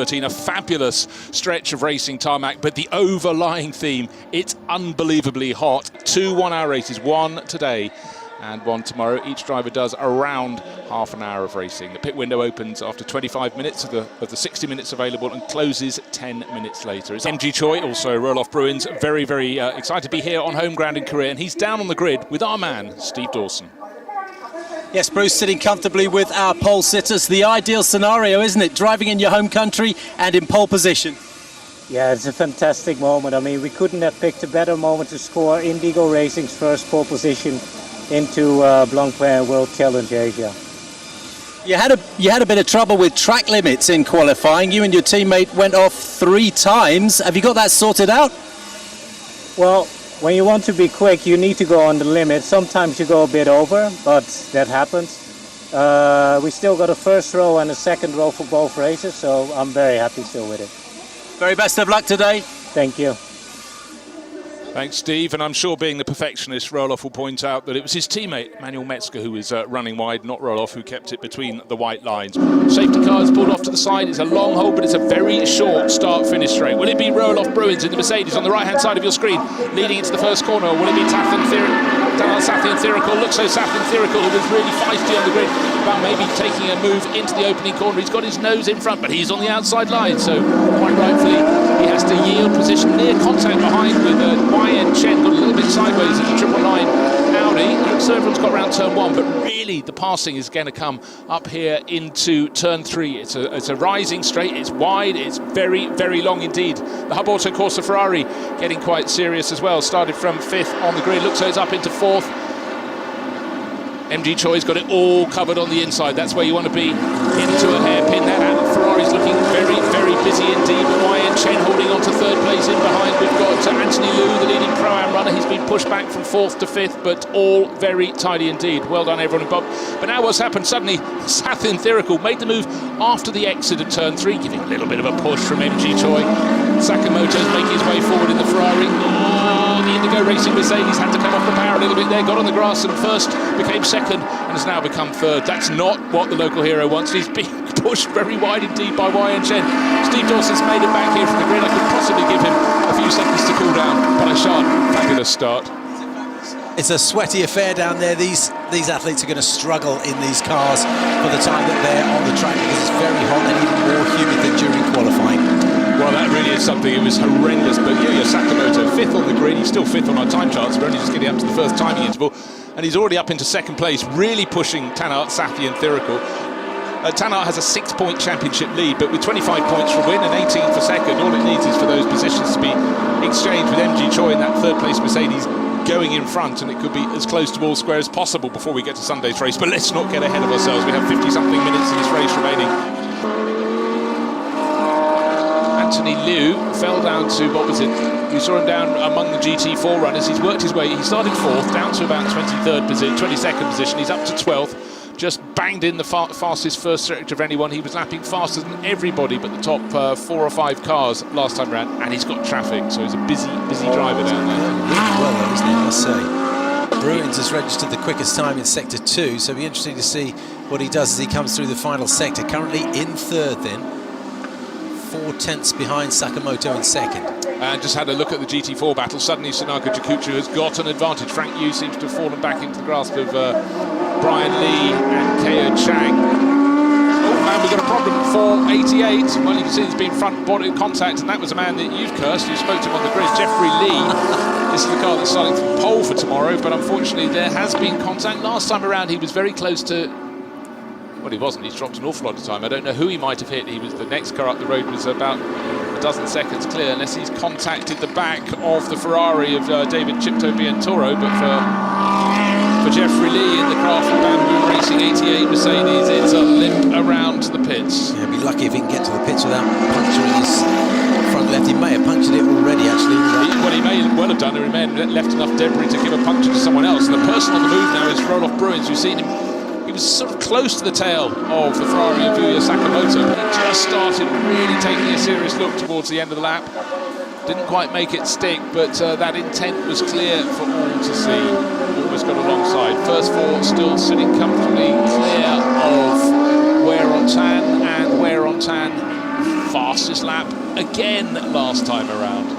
2013. A fabulous stretch of racing tarmac, but the overlying theme, it's unbelievably hot. 2 one-hour races, one today and one tomorrow. Each driver does around half an hour of racing. The pit window opens after 25 minutes of the 60 minutes available and closes 10 minutes later. It's Amg Choi, also Roelof Bruins, very, very excited to be here on home ground in Korea, and he's down on the grid with our man, Steve Dawson. Yes, Bruce, sitting comfortably with our pole sitters. The ideal scenario, isn't it? Driving in your home country and in pole position. Yeah, it's a fantastic moment. I mean, we couldn't have picked a better moment to score Indigo Racing's first pole position into Blancpain World Challenge Asia. You had a bit of trouble with track limits in qualifying. You and your teammate went off 3 times. Have you got that sorted out? Well, when you want to be quick, you need to go on the limit. Sometimes you go a bit over, but that happens. We still got a first row and a second row for both races, so I'm very happy still with it. Very best of luck today. Thank you. Thanks, Steve. And I'm sure, being the perfectionist, Roelof will point out that it was his teammate, Manuel Metzger, who was running wide, not Roelof, who kept it between the white lines. Safety car is pulled off to the side. It's a long hold, but it's a very short start-finish straight. Will it be Roelof Bruins in the Mercedes on the right-hand side of your screen, leading into the first corner, or will it be Sathian Thirical? Looks so Sathian Thirical, who was really feisty on the grid, about maybe taking a move into the opening corner. He's got his nose in front, but he's on the outside line, so quite rightfully he has to yield position. Near contact behind with YN Chen, got a little bit sideways in the triple line Audi. So everyone's got around turn 1, but really the passing is going to come up here into turn 3. It's a rising straight, it's wide, it's very, very long indeed. The Hub Auto Corsa Ferrari getting quite serious as well. Started from 5th on the grid, looks like it's up into 4th. Amg Choi's got it all covered on the inside. That's where you want to be, into a hairpin. That Ferrari's looking very, very busy indeed, but YN Chen holding on to 3rd place in behind. We've got Anthony Liu, the leading Pro-Am runner. He's been pushed back from 4th to 5th, but all very tidy indeed. Well done, everyone involved. But now what's happened, suddenly Sathian Thirical made the move after the exit of turn 3, giving a little bit of a push from Amg Choi. Sakamoto's making his way forward in the Ferrari. The Indigo Racing Mercedes had to come off the power a little bit there, got on the grass and first, became 2nd and has now become 3rd. That's not what the local hero wants. He's being pushed very wide indeed by YN Chen. Steve Dawson's made it back here from the grid. I could possibly give him a few seconds to cool down, but I shan't. Fabulous start. It's a sweaty affair down there. These athletes are going to struggle in these cars for the time that they're on the track, because it's very hot and even more humid than during qualifying. Well, that really is something. It was horrendous, but Yuya Sakamoto, 5th on the grid. He's still 5th on our time charts. We're only just getting up to the first timing interval, and he's already up into 2nd place, really pushing Tanart Sathian Thirical. Tanart has a 6-point championship lead, but with 25 points for win and 18 for 2nd, all it needs is for those positions to be exchanged, with Amg Choi in that 3rd place Mercedes going in front, and it could be as close to all square as possible before we get to Sunday's race. But let's not get ahead of ourselves. We have 50-something minutes in this race remaining. Anthony Liu fell down to, what was it? We saw him down among the GT4 runners. He's worked his way. He started 4th, down to about 22nd position. He's up to 12th. Just banged in the fastest first sector of anyone. He was lapping faster than everybody but the top 4 or 5 cars last time around, and he's got traffic, so he's a busy driver down there. Yeah, really well though, isn't he, I must say. Bruins has registered the quickest time in sector 2, so it'll be interesting to see what he does as he comes through the final sector. Currently in 3rd then, 4 tenths behind Sakamoto in 2nd. And just had a look at the GT4 battle. Suddenly Sunaka Jakutsu has got an advantage. Frank Yu seems to have fallen back into the grasp of Brian Lee and Keo Chang. Oh man, we've got a problem for 88. Well, you can see there's been front body contact, and that was a man that you've cursed. You spoke to him on the grid, Jeffrey Lee. This is the car that's starting from pole for tomorrow, but unfortunately there has been contact. Last time around he was very close to... Well, he wasn't. He's dropped an awful lot of time. I don't know who he might have hit. He was, the next car up the road was about a dozen seconds clear, unless he's contacted the back of the Ferrari of David Chipto Bientoro. But for Jeffrey Lee in the Craft Bamboo Racing 88 Mercedes, it's a limp around the pits. Yeah, he'd be lucky if he can get to the pits without puncturing his front left. He may have punctured it already, actually. Well, he may well have done it. He may have left enough debris to give a puncture to someone else. And the person on the move now is Roelof Bruins. We've seen him. He was sort of close to the tail of the Ferrari of Yuya Sakamoto, but he just started really taking a serious look towards the end of the lap. Didn't quite make it stick, but that intent was clear for all to see. Almost got alongside. First 4 still sitting comfortably clear of Wear on Tan, and Wear on Tan fastest lap again last time around.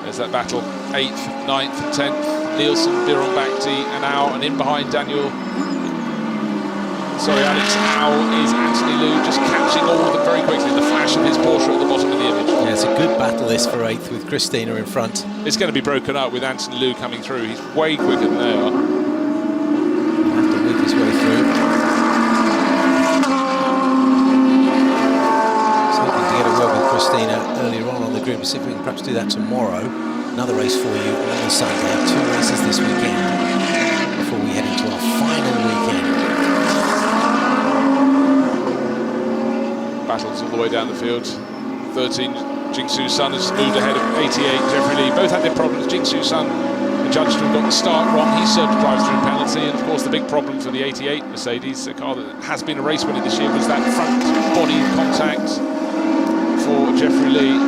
There's that battle, 8th, 9th and 10th. Nielsen, Biron Bakhti and Au, and in behind Alex Au is Anthony Liu, just catching all of them very quickly. The flash of his Porsche at the bottom of the image. Yeah, it's a good battle this for 8th with Christina in front. It's going to be broken up with Anthony Liu coming through. He's way quicker than they are. He'll have to move his way through. So hoping to get a word with Christina earlier on the grid. We'll see if we can perhaps do that tomorrow. Another race for you on the Sunday. 2 races this weekend before we head into our final weekend. Battles all the way down the field. 13, Jingsu Sun has moved ahead of 88, Jeffrey Lee. Both had their problems. Jingsu Sun, the judge got the start wrong. He served a drive-through penalty, and of course the big problem for the 88 Mercedes, a car that has been a race winner this year, was that front body contact for Jeffrey Lee.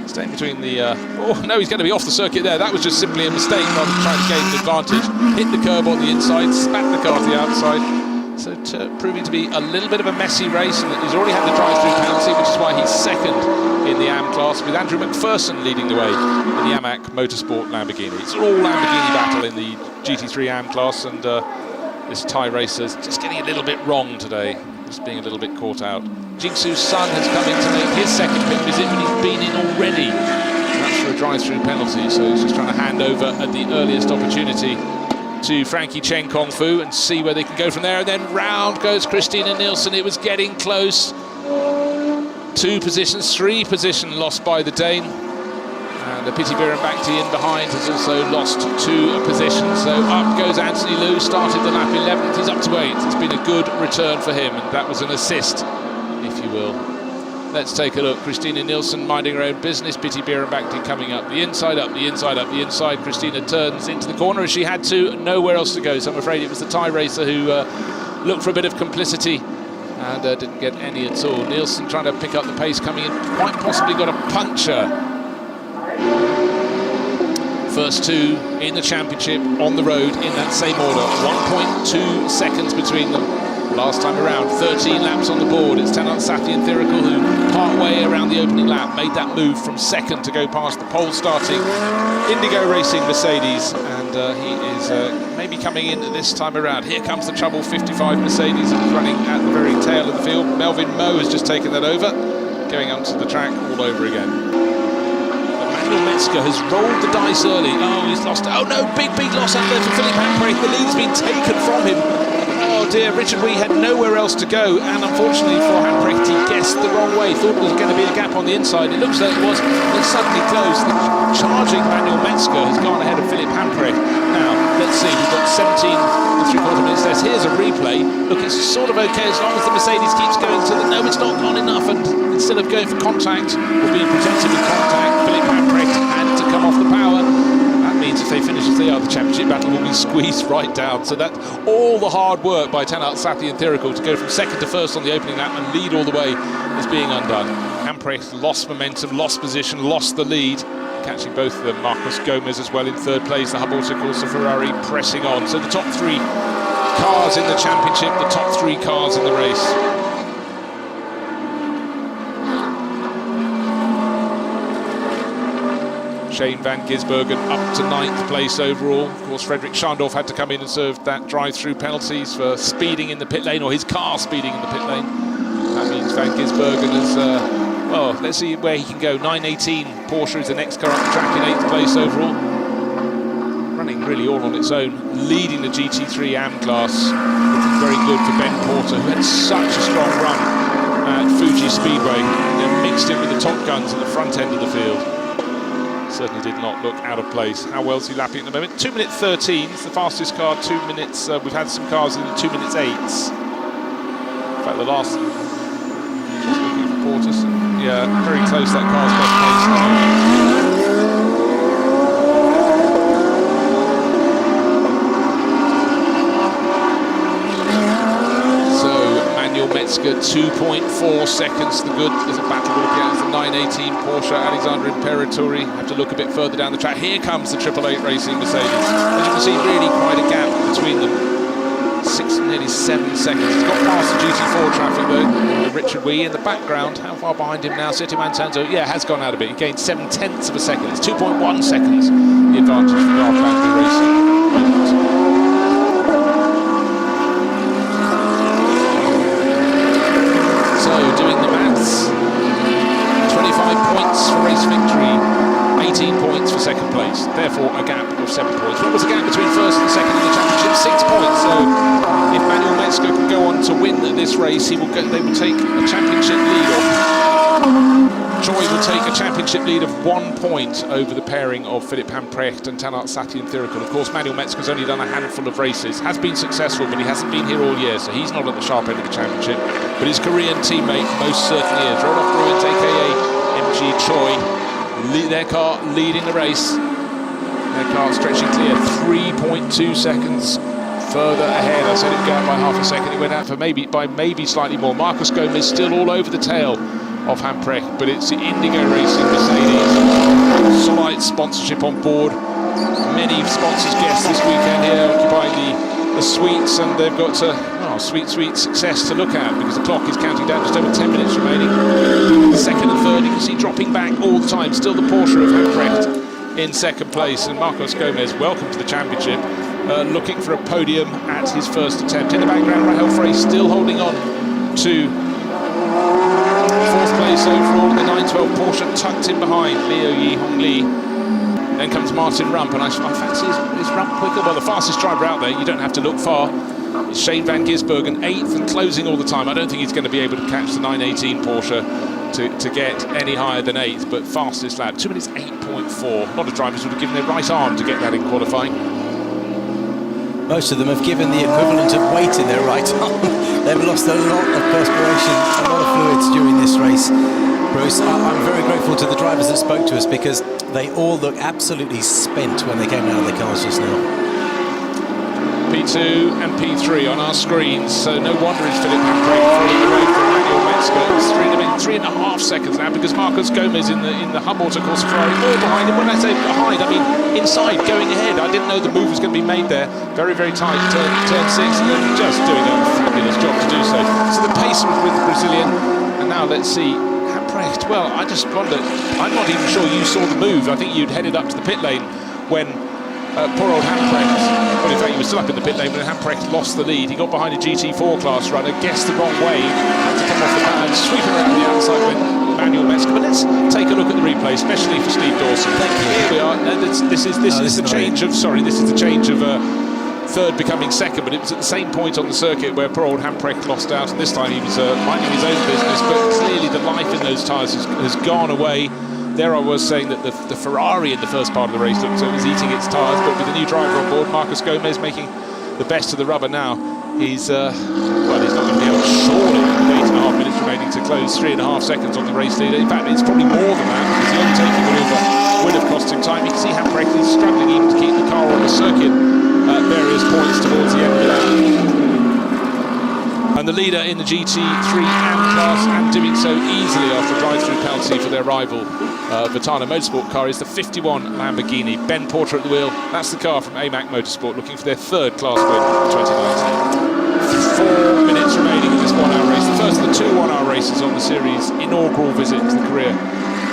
Staying between the... oh no, he's going to be off the circuit there. That was just simply a mistake rather than trying to gain an advantage. Hit the curb on the inside, spat the car to the outside. So proving to be a little bit of a messy race, and he's already had the drive-through penalty, which is why he's second in the AM class, with Andrew McPherson leading the way in the AMAC Motorsport Lamborghini. It's all Lamborghini battle in the GT3 AM class, and this Thai racer's just getting a little bit wrong today, just being a little bit caught out. Jingsu Sun has come in to make his second pit visit, but he's been in already. That's for a drive-through penalty, so he's just trying to hand over at the earliest opportunity to Frankie Chen Kong Fu and see where they can go from there. And then round goes Christina Nielsen. It was getting close. 2 positions, 3 position lost by the Dane. And the Piti Biron Bakhti in behind has also lost 2 positions. So up goes Anthony Liu, started the lap 11th, he's up to 8th. It's been a good return for him, and that was an assist, if you will. Let's take a look. Christina Nielsen minding her own business. Piti Biron Bakhti coming up the inside, up the inside, up the inside. Christina turns into the corner as she had to, nowhere else to go. So I'm afraid it was the Thai racer who looked for a bit of complicity and didn't get any at all. Nielsen trying to pick up the pace, coming in, quite possibly got a puncture. First 2 in the championship on the road in that same order. 1.2 seconds between them. Last time around, 13 laps on the board. It's Tanat Sathian Thirikul who, part way around the opening lap, made that move from second to go past the pole starting Indigo Racing Mercedes, and he is maybe coming in this time around. Here comes the trouble 55 Mercedes, running at the very tail of the field. Melvin Moe has just taken that over, going onto the track all over again. Manuel Metzger has rolled the dice early. Oh, he's lost. Oh no, big loss out there for Philippe Hamprey. The lead's been taken from him. Oh dear, Richard Wee had nowhere else to go, and unfortunately for Hamprecht, he guessed the wrong way, thought there was going to be a gap on the inside. It looks like it was, then suddenly closed. The charging Manuel Metzger has gone ahead of Philippe Hamprecht. Now, let's see, we've got 17 and 3/4 minutes left. Here's a replay. Look, it's sort of okay as long as the Mercedes keeps going to the... No, it's not gone enough, and instead of going for contact, or being presented with contact, Philippe Hamprecht had to come off the power. That means if they finish as they are, the championship battle will be squeezed right down. So that all the hard work by Tanat Sathian Thirikul to go from second to first on the opening lap and lead all the way is being undone. Hamprecht lost momentum, lost position, lost the lead. Catching both of them, Marcos Gomez as well in third place, the Hub Autocorsa Ferrari pressing on. So the top 3 cars in the championship, the top 3 cars in the race. Shane van Gisbergen up to 9th place overall. Of course, Frederick Schandorf had to come in and serve that drive-through penalties for speeding in the pit lane, or his car speeding in the pit lane. That means van Gisbergen is, well, let's see where he can go. 918 Porsche is the next car up the track in 8th place overall. Running really all on its own, leading the GT3 AM class. Looking very good for Ben Porter, who had such a strong run at Fuji Speedway. Then mixed in with the top guns at the front end of the field. Certainly did not look out of place. How well is he lapping at the moment? 2 minutes 13. It's the fastest car. 2 minutes. We've had some cars in the 2 minutes 8s. In fact, the last. Just looking for Portis. Yeah, very close. That car's best pace now. So Manuel Metzger 2.4 seconds. The good. There's a battle we're looking at. It's the 918 Porsche Alexander Imperatori. Have to look a bit further down the track. Here comes the 888 Racing Mercedes. As you can see, really quite a gap between them. nearly 7 seconds. He's got past the GT4 traffic though. Richard Wee in the background. How far behind him now? Setiawan Santo, yeah, has gone out a bit. He gained 7/10 of a second. It's 2.1 seconds. The advantage for Graf Bambu Racing. So, doing the maths, 25 points for race victory, 18 points for second place, therefore a gap of 7 points. What was the gap between first and second in the championship? 6 points. So if Manuel Metzger can go on to win this race, they will take a championship lead, or Joy will take a championship lead of 1 point over the pairing of Philipp Hamprecht and Tanart Satin-Thirikul. Of course, Manuel Metzger's only done a handful of races, has been successful, but he hasn't been here all year, so he's not at the sharp end of the championship. But his Korean teammate most certainly is. Roloff Bruins, aka MG Choi, their car leading the race. Their car stretching clear, 3.2 seconds further ahead. I said it would go out by half a second. It went out for maybe slightly more. Marcos Gomez still all over the tail of Hamprecht, but it's the Indigo Racing Mercedes. Solid sponsorship on board. Many sponsors guests this weekend here occupying the suites, and they've got sweet success to look at, because the clock is counting down, just over 10 minutes remaining. Second and third, you can see dropping back all the time. Still the Porsche of Hamprecht in second place, and Marcos Gomez, welcome to the championship, looking for a podium at his first attempt. In the background, Rahel Frey still holding on to fourth place overall in the 912 Porsche, tucked in behind Leo Yi Hong Lee. Then comes Martin Rump, and I fancy his Rump quicker. Well, the fastest driver out there, you don't have to look far. It's Shane van Gisbergen, 8th and closing all the time. I don't think he's going to be able to catch the 918 Porsche to get any higher than 8th, but fastest lap, 2 minutes 8.4. A lot of drivers would have given their right arm to get that in qualifying. Most of them have given the equivalent of weight in their right arm. They've lost a lot of perspiration, a lot of fluids during this race. Bruce, I'm very grateful to the drivers that spoke to us, because they all look absolutely spent when they came out of their cars just now. P2 and P3 on our screens, so no wonder it's Philipp Hamprecht falling away from Manuel Metzger. It's 3.5 seconds now, because Marcos Gomez in the Hub Autocourse Ferrari all behind him. When I say behind, I mean inside, going ahead. I didn't know the move was going to be made there. Very, very tight, turn 6, and then just doing a fabulous job to do so. So the pace was with the Brazilian, and now let's see Hamprecht. Well, I just wondered, I'm not even sure you saw the move. I think you'd headed up to the pit lane when poor old Hamprecht, well, in fact, he was still up in the pit lane when Hamprecht lost the lead. He got behind a GT4 class runner, guessed the wrong way, had to come off the pad, sweeping around the outside with Manuel Metzger. But let's take a look at the replay, especially for Steve Dawson. Thank you. Here we are. This is the change of third becoming second, but it was at the same point on the circuit where poor old Hamprecht lost out, and this time he was minding his own business, but clearly the life in those tyres has gone away. There I was saying that the Ferrari in the first part of the race looked so it was eating its tyres, but with the new driver on board, Marcos Gomez making the best of the rubber now, he's not going to be able to, surely, with 8.5 minutes remaining to close, 3.5 seconds on the race leader. In fact, it's probably more than that, because the overtaking will have cost him time. You can see Hamprecht is struggling even to keep the car on the circuit at various points towards the end of the lap. And the leader in the GT3 AM class, and doing so easily after a drive-through penalty for their rival Vitana Motorsport car, is the 51 Lamborghini. Ben Porter at the wheel. That's the car from AMAC Motorsport, looking for their third class win in 2019. 4 minutes remaining in this 1 hour race. The first of the 2 1-hour races on the series' inaugural visit to the Korea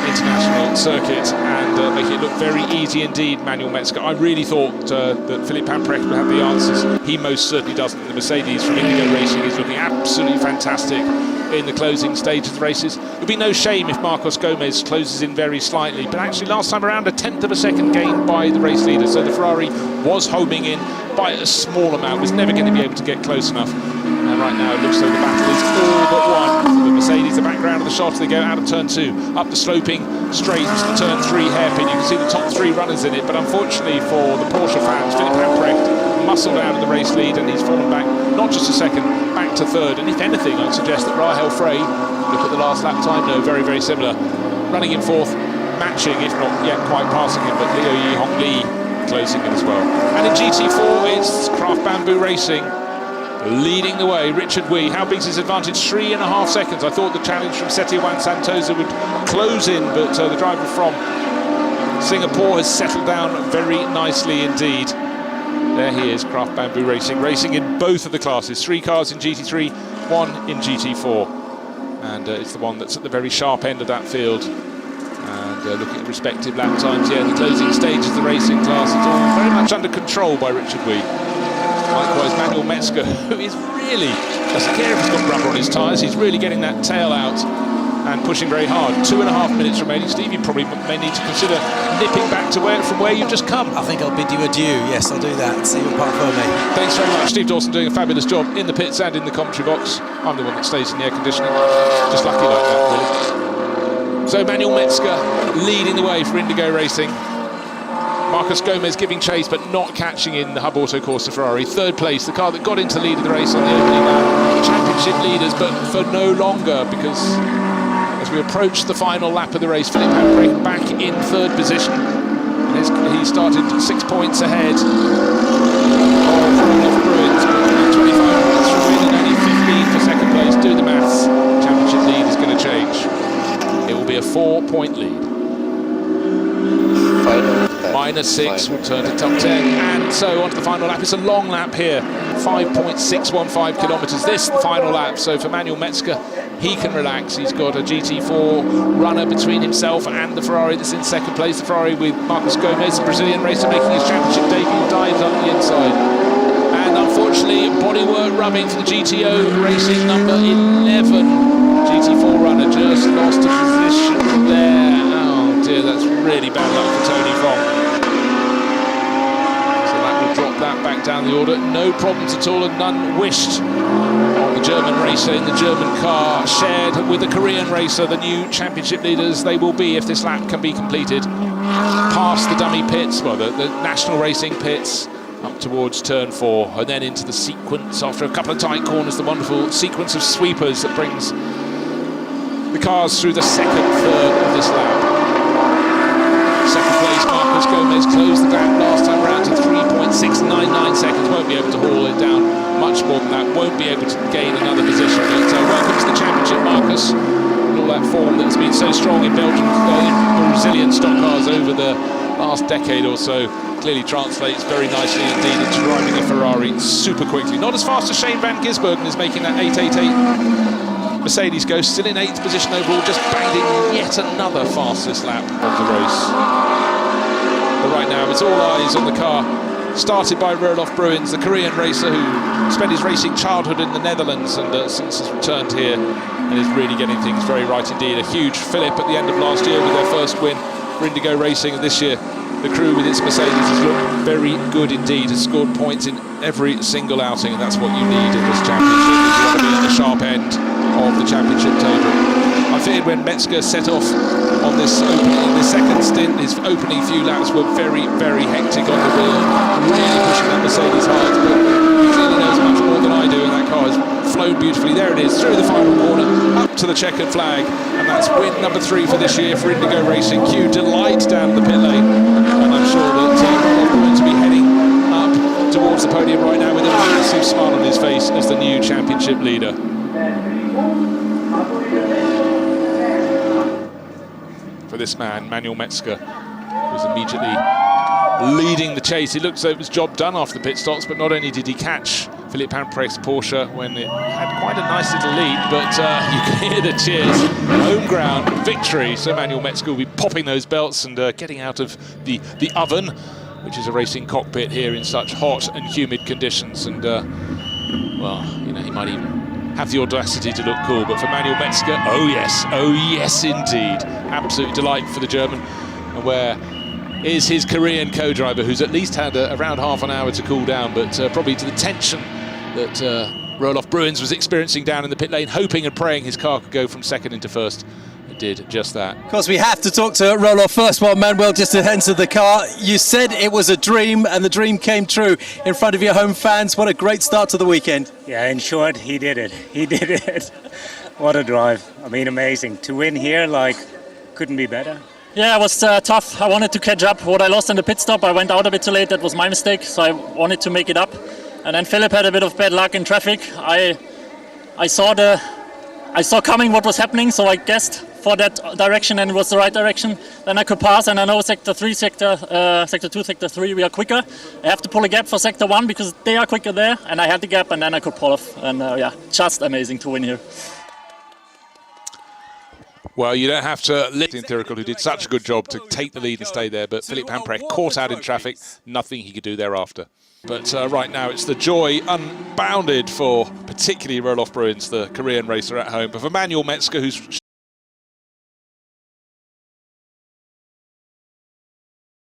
International Circuit, and making it look very easy indeed, Manuel Metzger. I really thought that Philipp Hamprecht would have the answers. He most certainly doesn't. The Mercedes from Indigo Racing is looking absolutely fantastic in the closing stage of the races. It would be no shame if Marcos Gomez closes in very slightly, but actually last time around 1/10 of a second gained by the race leader, so the Ferrari was homing in by a small amount, was never going to be able to get close enough. And right now it looks like the battle is all but won for the Mercedes. The background of the shot, they go out of turn 2, up the sloping straight to the turn 3 hairpin. You can see the top 3 runners in it, but unfortunately for the Porsche fans, Philipp Hamprecht muscled out of the race lead, and he's fallen back not just a second, back to third. And if anything, I'd suggest that Rahel Frey, look at the last lap time, no, very, very similar, running in fourth, matching, if not yet quite passing him, but Leo Yi Hong Lee closing in as well. And in GT4, it's Graf Bambu Racing leading the way. Richard Wee, how big's his advantage? 3.5 seconds. I thought the challenge from Setiawan Santosa would close in, but the driver from Singapore has settled down very nicely indeed. There he is, Craft Bamboo Racing, racing in both of the classes. 3 cars in GT3, 1 in GT4. And it's the one that's at the very sharp end of that field. And looking at respective lap times, the closing stages of the racing class, it's all very much under control by Richard Wee. Likewise, Manuel Metzger, who is really, doesn't care if he's got rubber on his tyres, he's really getting that tail out and pushing very hard. 2.5 minutes remaining. Steve, you probably may need to consider nipping back to from where you've just come. I think I'll bid you adieu. Yes, I'll do that. See you apart from me. Thanks very much. Steve Dawson doing a fabulous job in the pits and in the commentary box. I'm the one that stays in the air conditioning. Just lucky like that, really. So Manuel Metzger leading the way for Indigo Racing. Marcus Gomez giving chase but not catching in the Hub Auto Corsa Ferrari. 3rd place, the car that got into lead of the race on the opening lap. Championship leaders, but for no longer, because as we approach the final lap of the race, Philip Handbrake back in 3rd position. He started 6 points ahead of Roloff Bruins, but 25 points from win and only 15 for 2nd place. Do the maths. Championship lead is going to change. It will be a 4-point lead. -6 will turn to top 10, and so on to the final lap. It's a long lap here, 5.615 kilometres. This the final lap, so for Manuel Metzger, he can relax. He's got a GT4 runner between himself and the Ferrari that's in 2nd place. The Ferrari with Marcus Gomez, the Brazilian racer, making his championship debut, dives on the inside. And unfortunately, bodywork rubbing for the GTO Racing number 11 GT4 runner, just lost a position there. Oh dear, that's really bad luck for Tony Fong. Drop that back down the order. No problems at all, and none wished on the German racer in the German car, shared with the Korean racer, the new championship leaders. They will be, if this lap can be completed, past the dummy pits, well, the national racing pits, up towards turn 4, and then into the sequence after a couple of tight corners, the wonderful sequence of sweepers that brings the cars through the 2nd third of this lap. 2nd place, Marcus Gomez closed the gap last time round to 3.699 seconds. Won't be able to haul it down much more than that. Won't be able to gain another position. But welcome to the championship, Marcus. And all that form that's been so strong in Belgium, in Brazilian stock cars over the last decade or so, clearly translates very nicely indeed into driving a Ferrari super quickly. Not as fast as Shane van Gisbergen is making that 888. Mercedes Ghost still in 8th position overall, just banged in yet another fastest lap of the race. But right now it's all eyes on the car started by Roloff Bruins, the Korean racer who spent his racing childhood in the Netherlands and since has returned here and is really getting things very right indeed. A huge fillip at the end of last year with their first win for Indigo Racing, and this year the crew with its Mercedes has looked very good indeed, has scored points in every single outing, and that's what you need in this championship if you want to be at the sharp end of the championship table. I feared when Metzger set off on this second stint, his opening few laps were very, very hectic on the wheel, really pushing that Mercedes hard, but he clearly knows much more than I do, and that car has flown beautifully. There it is, through the final corner, up to the checkered flag, and that's win number 3 for this year for Indigo Racing. Cue delight down the pit lane, and I'm sure that Roloff Bruins will be heading up towards the podium right now with a massive smile on his face as the new championship leader. For this man, Manuel Metzger, was immediately leading the chase. He looked as though it was job done after the pit stops, but not only did he catch Philip Handbrake's Porsche when it had quite a nice little lead, but you can hear the cheers. Home ground victory. So Manuel Metzger will be popping those belts and getting out of the oven, which is a racing cockpit here in such hot and humid conditions. And well, you know, he might even have the audacity to look cool, but for Manuel Metzger, oh yes indeed. Absolute delight for the German. And where is his Korean co-driver, who's at least had around half an hour to cool down, but probably to the tension that Roloff Bruins was experiencing down in the pit lane, hoping and praying his car could go from 2nd into 1st. It did just that. Of course, we have to talk to Roloff first while Manuel just entered the car. You said it was a dream, and the dream came true in front of your home fans. What a great start to the weekend. Yeah, in short, he did it. He did it. What a drive. I mean, amazing. To win here, like, couldn't be better. Yeah, it was tough. I wanted to catch up what I lost in the pit stop. I went out a bit too late. That was my mistake, so I wanted to make it up. And then Philip had a bit of bad luck in traffic. I saw coming what was happening, so I guessed for that direction, and it was the right direction. Then I could pass, and I know sector 2, sector 3, we are quicker. I have to pull a gap for sector 1 because they are quicker there, and I had the gap, and then I could pull off. And yeah, just amazing to win here. Well, you don't have to lift in Theoretical, who did such a good job to take the lead and stay there, but Philippe Hamprecht caught out in traffic, nothing he could do thereafter. But right now it's the joy unbounded for particularly Roelof Bruins, the Korean racer at home, but for Manuel Metzger, who's